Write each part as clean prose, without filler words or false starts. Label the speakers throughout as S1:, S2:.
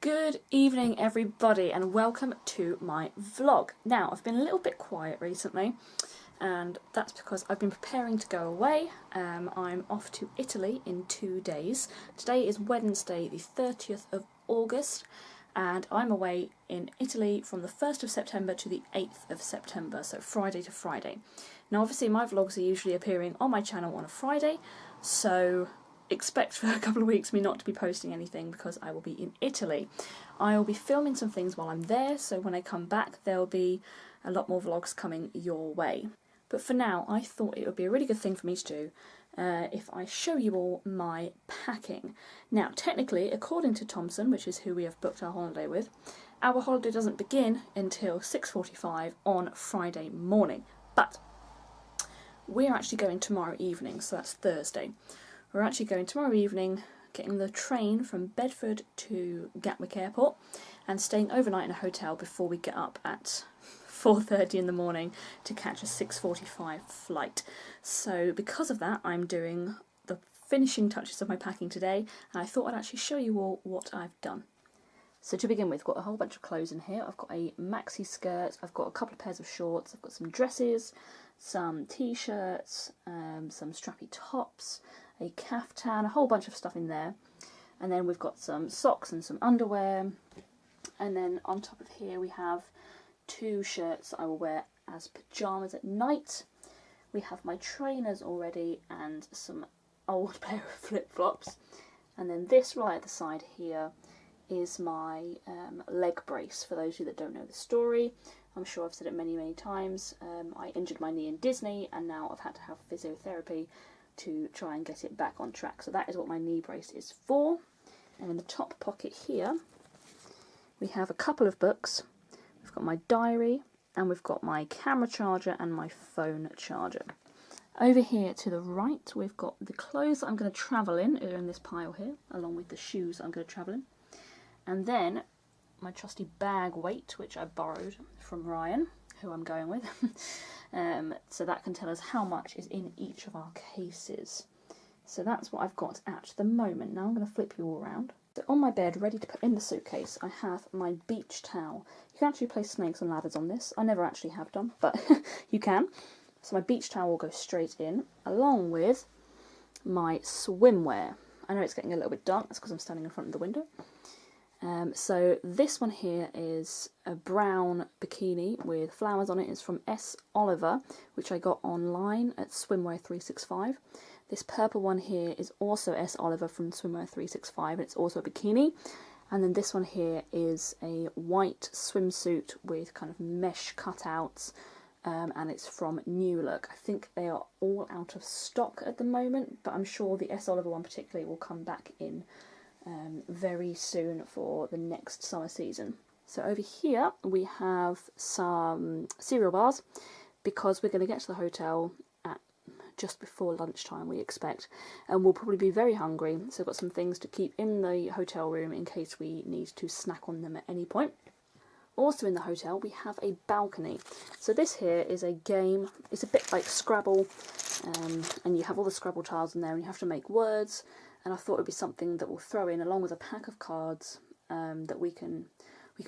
S1: Good evening everybody and welcome to my vlog. Now I've been a little bit quiet recently and that's because I've been preparing to go away. I'm off to Italy in 2 days. Today is Wednesday the 30th of August and I'm away in Italy from the 1st of September to the 8th of September, so Friday to Friday. Now obviously my vlogs are usually appearing on my channel on a Friday, so expect for a couple of weeks me not to be posting anything because I will be in Italy. I will be filming some things while I'm there, so when I come back there will be a lot more vlogs coming your way. But for now I thought it would be a really good thing for me to do if I show you all my packing. Now technically, according to Thomson, which is who we have booked our holiday with, our holiday doesn't begin until 6:45 on Friday morning, but we're actually going tomorrow evening, so that's Thursday. We're actually going tomorrow evening, getting the train from Bedford to Gatwick Airport and staying overnight in a hotel before we get up at 4:30 in the morning to catch a 6:45 flight. So because of that, I'm doing the finishing touches of my packing today, and I thought I'd actually show you all what I've done. So to begin with, I've got a whole bunch of clothes in here. I've got a maxi skirt, I've got a couple of pairs of shorts, I've got some dresses, some t-shirts, some strappy tops, a caftan, a whole bunch of stuff in there. And then we've got some socks and some underwear. And then on top of here we have 2 shirts that I will wear as pyjamas at night. We have my trainers already and some old pair of flip-flops. And then this right at the side here is my leg brace. For those of you that don't know the story, I'm sure I've said it many times, I injured my knee in Disney and now I've had to have physiotherapy to try and get it back on track. So that is what my knee brace is for. And in the top pocket here we have a couple of books. We've got my diary and we've got my camera charger and my phone charger. Over here to the right we've got the clothes that I'm going to travel in, are in this pile here, along with the shoes that I'm going to travel in. And then my trusty bag weight, which I borrowed from Ryan, who I'm going with. So that can tell us how much is in each of our cases. So that's what I've got at the moment. Now I'm going to flip you all around. So on my bed, ready to put in the suitcase, I have my beach towel. You can actually place snakes and ladders on this. I never actually have done, but you can. So my beach towel will go straight in, along with my swimwear. I know it's getting a little bit dark, that's because I'm standing in front of the window. So this one here is a brown bikini with flowers on it. It's from S. Oliver, which I got online at Swimwear 365. This purple one here is also S. Oliver from Swimwear 365, and it's also a bikini. And then this one here is a white swimsuit with kind of mesh cutouts, and it's from New Look. I think they are all out of stock at the moment, but I'm sure the S. Oliver one particularly will come back in very soon for the next summer season. So over here we have some cereal bars because we're going to get to the hotel at just before lunchtime, we expect, and we'll probably be very hungry, so I've got some things to keep in the hotel room in case we need to snack on them at any point. Also in the hotel we have a balcony. So this here is a game, it's a bit like Scrabble, and you have all the Scrabble tiles in there and you have to make words. And I thought it would be something that we'll throw in along with a pack of cards that we can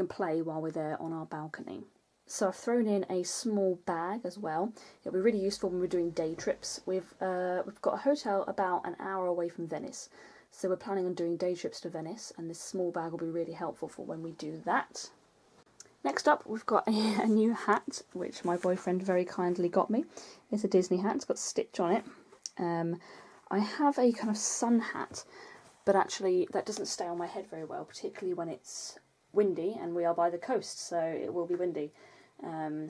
S1: play while we're there on our balcony. So I've thrown in a small bag as well. It'll be really useful when we're doing day trips. We've got a hotel about an hour away from Venice, so we're planning on doing day trips to Venice, and this small bag will be really helpful for when we do that. Next up we've got a new hat, which my boyfriend very kindly got me. It's a Disney hat, it's got Stitch on it. I have a kind of sun hat, but actually that doesn't stay on my head very well, particularly when it's windy, and we are by the coast, so it will be windy.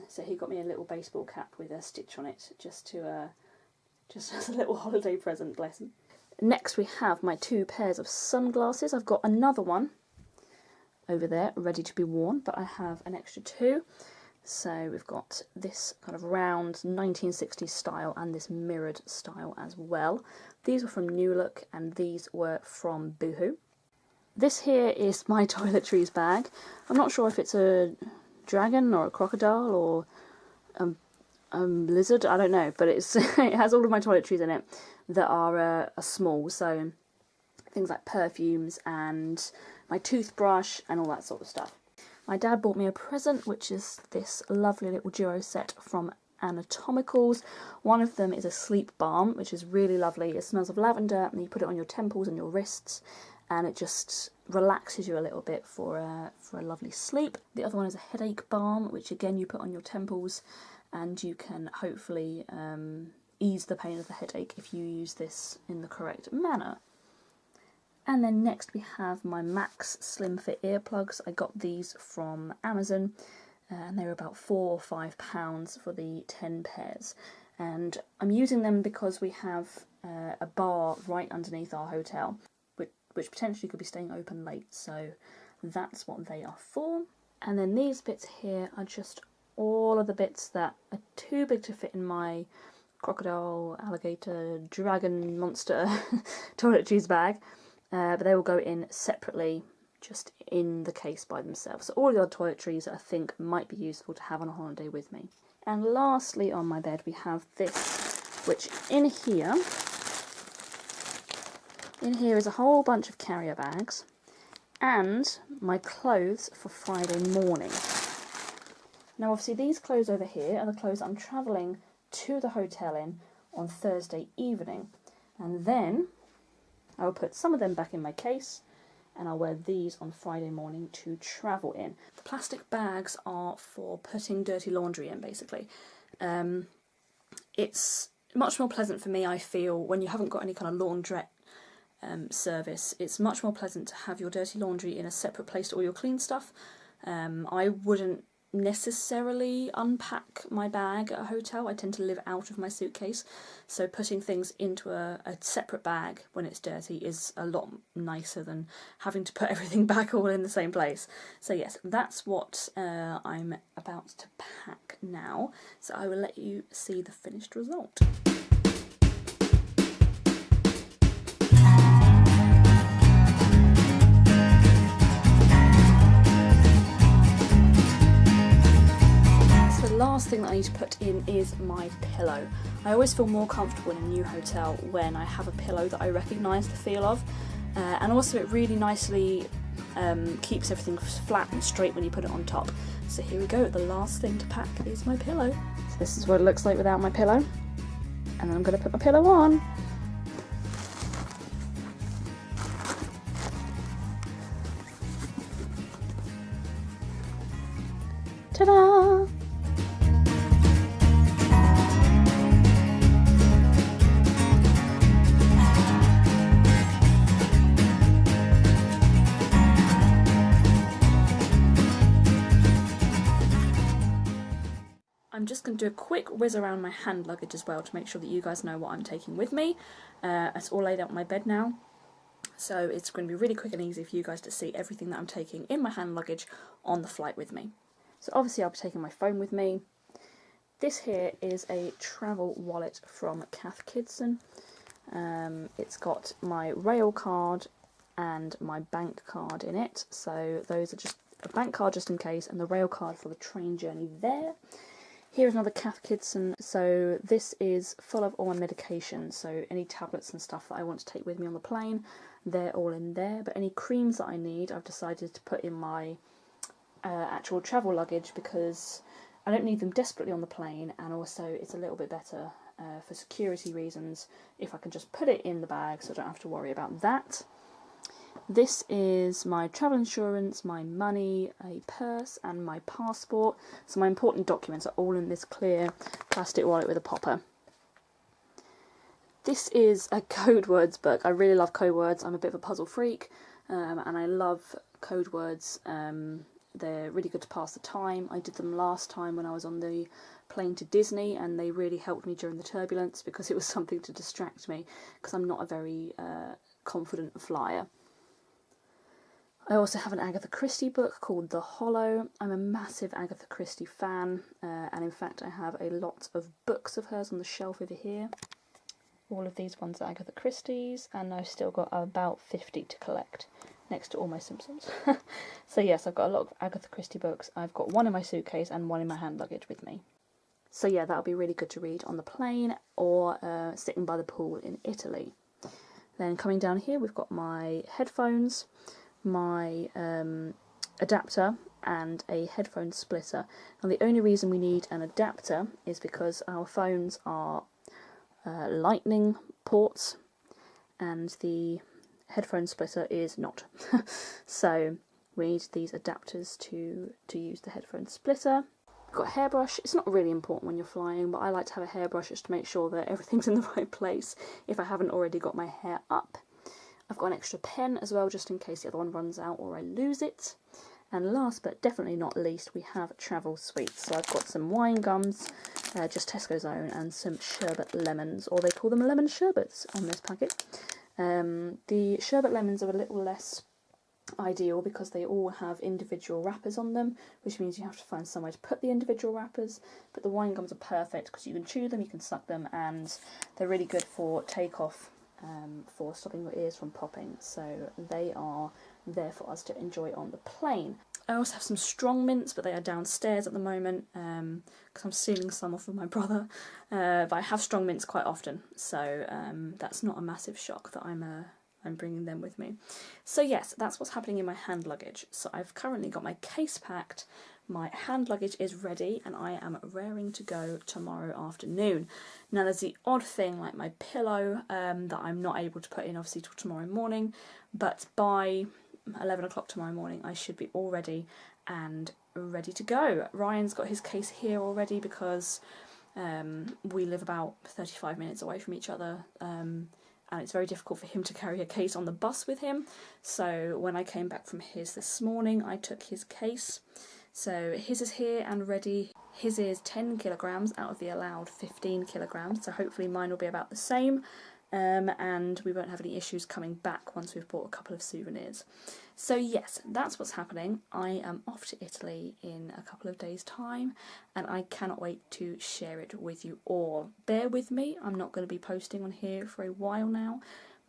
S1: So he got me a little baseball cap with a Stitch on it, just as a little holiday present, bless him. Next we have my 2 pairs of sunglasses. I've got another one over there ready to be worn, but I have an extra 2. So we've got this kind of round 1960s style and this mirrored style as well. These were from New Look and these were from Boohoo. This here is my toiletries bag. I'm not sure if it's a dragon or a crocodile or a lizard, I don't know, but it's it has all of my toiletries in it that are small, so things like perfumes and my toothbrush and all that sort of stuff. My dad bought me a present, which is this lovely little duo set from Anatomicals. One of them is a sleep balm, which is really lovely. It smells of lavender, and you put it on your temples and your wrists, and it just relaxes you a little bit for a lovely sleep. The other one is a headache balm, which again you put on your temples, and you can hopefully ease the pain of the headache if you use this in the correct manner. And then next we have my Max Slim Fit earplugs. I got these from Amazon, and they were about £4 or £5 for the 10 pairs. And I'm using them because we have a bar right underneath our hotel, which potentially could be staying open late, so that's what they are for. And then these bits here are just all of the bits that are too big to fit in my crocodile, alligator, dragon, monster toiletries bag. But they will go in separately, just in the case by themselves. So all the other toiletries I think might be useful to have on a holiday with me. And lastly on my bed we have this, which in here is a whole bunch of carrier bags and my clothes for Friday morning. Now obviously these clothes over here are the clothes I'm travelling to the hotel in on Thursday evening, and then I'll put some of them back in my case and I'll wear these on Friday morning to travel in. The plastic bags are for putting dirty laundry in, basically. It's much more pleasant for me, I feel, when you haven't got any kind of laundrette service. It's much more pleasant to have your dirty laundry in a separate place to all your clean stuff. I wouldn't necessarily unpack my bag at a hotel. I tend to live out of my suitcase, so putting things into a separate bag when it's dirty is a lot nicer than having to put everything back all in the same place. So yes, that's what I'm about to pack now, so I will let you see the finished result. Last thing that I need to put in is my pillow. I always feel more comfortable in a new hotel when I have a pillow that I recognise the feel of, and also it really nicely keeps everything flat and straight when you put it on top. So here we go, the last thing to pack is my pillow. So this is what it looks like without my pillow, and then I'm going to put my pillow on. Ta-da! I'm just going to do a quick whiz around my hand luggage as well to make sure that you guys know what I'm taking with me. It's all laid out on my bed now, so it's going to be really quick and easy for you guys to see everything that I'm taking in my hand luggage on the flight with me. So obviously I'll be taking my phone with me. This here is a travel wallet from Cath Kidston. It's got my rail card and my bank card in it, so those are just a bank card just in case, and the rail card for the train journey there. Here's another Cath Kidston, so this is full of all my medication, so any tablets and stuff that I want to take with me on the plane, they're all in there, but any creams that I need I've decided to put in my actual travel luggage because I don't need them desperately on the plane, and also it's a little bit better for security reasons if I can just put it in the bag so I don't have to worry about that. This is my travel insurance, my money, a purse and my passport. So my important documents are all in this clear plastic wallet with a popper. This is a code words book. I really love code words. I'm a bit of a puzzle freak, and I love code words. They're really good to pass the time. I did them last time when I was on the plane to Disney, and they really helped me during the turbulence because it was something to distract me because I'm not a very confident flyer. I also have an Agatha Christie book called The Hollow. I'm a massive Agatha Christie fan, and in fact I have a lot of books of hers on the shelf over here. All of these ones are Agatha Christie's, and I've still got about 50 to collect, next to all my Simpsons. So yes, I've got a lot of Agatha Christie books. I've got one in my suitcase and one in my hand luggage with me. So yeah, that'll be really good to read on the plane or sitting by the pool in Italy. Then coming down here, we've got my headphones, my adapter and a headphone splitter. And the only reason we need an adapter is because our phones are lightning ports and the headphone splitter is not. So we need these adapters to use the headphone splitter. We've got a hairbrush. It's not really important when you're flying, but I like to have a hairbrush just to make sure that everything's in the right place if I haven't already got my hair up. I've got an extra pen as well, just in case the other one runs out or I lose it. And last but definitely not least, we have travel sweets. So I've got some wine gums, just Tesco's own, and some sherbet lemons, or they call them lemon sherbets on this packet. The sherbet lemons are a little less ideal because they all have individual wrappers on them, which means you have to find somewhere to put the individual wrappers. But the wine gums are perfect because you can chew them, you can suck them, and they're really good for takeoff, for stopping your ears from popping. So they are there for us to enjoy on the plane. I also have some strong mints, but they are downstairs at the moment because I'm stealing some off of my brother. But I have strong mints quite often, so that's not a massive shock that I'm bringing them with me. So yes, that's what's happening in my hand luggage. So I've currently got my case packed, my hand luggage is ready, and I am raring to go tomorrow afternoon. Now there's the odd thing like my pillow that I'm not able to put in obviously till tomorrow morning, but by 11 o'clock tomorrow morning I should be all ready and ready to go. Ryan's got his case here already because we live about 35 minutes away from each other, and it's very difficult for him to carry a case on the bus with him. So when I came back from his this morning, I took his case. So his is here and ready. His is 10 kilograms out of the allowed 15 kilograms, so hopefully mine will be about the same. And we won't have any issues coming back once we've bought a couple of souvenirs. So yes, that's what's happening. I am off to Italy in a couple of days' time, and I cannot wait to share it with you all. Bear with me, I'm not going to be posting on here for a while now,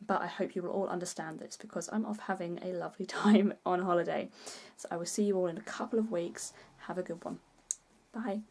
S1: but I hope you will all understand this because I'm off having a lovely time on holiday. So I will see you all in a couple of weeks. Have a good one. Bye.